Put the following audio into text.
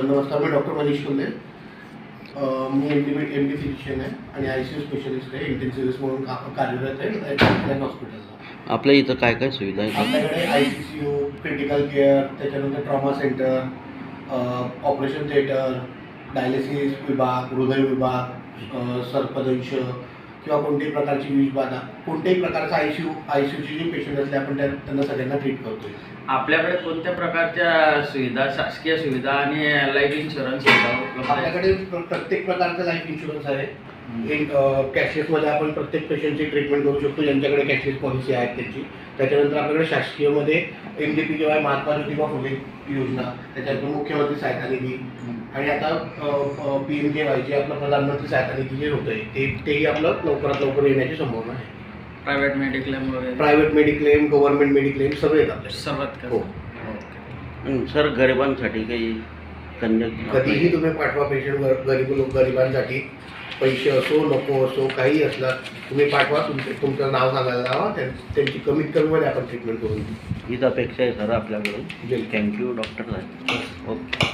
नमस्कार, मी डॉक्टर मनीष कोल्हे. मी M D physician आहे आणि ICU स्पेशलिस्ट आहे. इंटेन्सिव्हिस्ट म्हणून कार्यरत आहे कॅम्पलाईन हॉस्पिटलला. आपल्या इथं काय काय सुविधा आहेत? आपल्याकडे ICCU, क्रिटिकल केअर, त्याच्यानंतर trauma centre, operation theatre, dialysis विभाग, हृदय विभाग, सर्पदंश किंवा कोणत्याही प्रकारची विषबाधा, कोणत्याही प्रकारचा ICUची जी पेशंट असले आपण त्यांना सगळ्यांना ट्रीट करतोय. आपल्याकडे कोणत्या प्रकारच्या सुविधा, शासकीय सुविधा आणि लाईफ इन्शुरन्स सुविधा उपलब्ध आहेत? आपल्याकडे प्रत्येक प्रकारचा लाईफ इन्शुरन्स आहे. कॅशलेसमध्ये आपण प्रत्येक पेशंटची ट्रीटमेंट करू शकतो, ज्यांच्याकडे कॅशलेस पॉलिसी आहेत त्यांची. त्याच्यानंतर आपल्याकडे शासकीयमध्ये MJPJY महात्मा ज्योतिबा फुले योजना, त्याच्यानंतर मुख्यमंत्री सहायता निधी आणि आता PMJY जे आपलं प्रधानमंत्री सहायता निधी जे होतं आहे तेही आपलं लवकरात लवकर येण्याची संभावना आहे. प्रायव्हेट मेडिक्लेम वगैरे? प्रायव्हेट मेडिक्लेम, गव्हर्नमेंट मेडिक्लेम सगळे येतात आपल्याकडे. सर्वात हो. सर गरिबांसाठी काही कधीही तुम्ही पाठवा पेशंट. गरिबांसाठी पैसे असो नको असो काही असला तुम्ही पाठवा. तुमचं नाव सांगायला लावा, त्यांची कमीत कमीमध्ये आपण ट्रीटमेंट करून देऊ. हीच अपेक्षा आहे सर आपल्याकडून. थँक्यू डॉक्टर साहेब. ओके.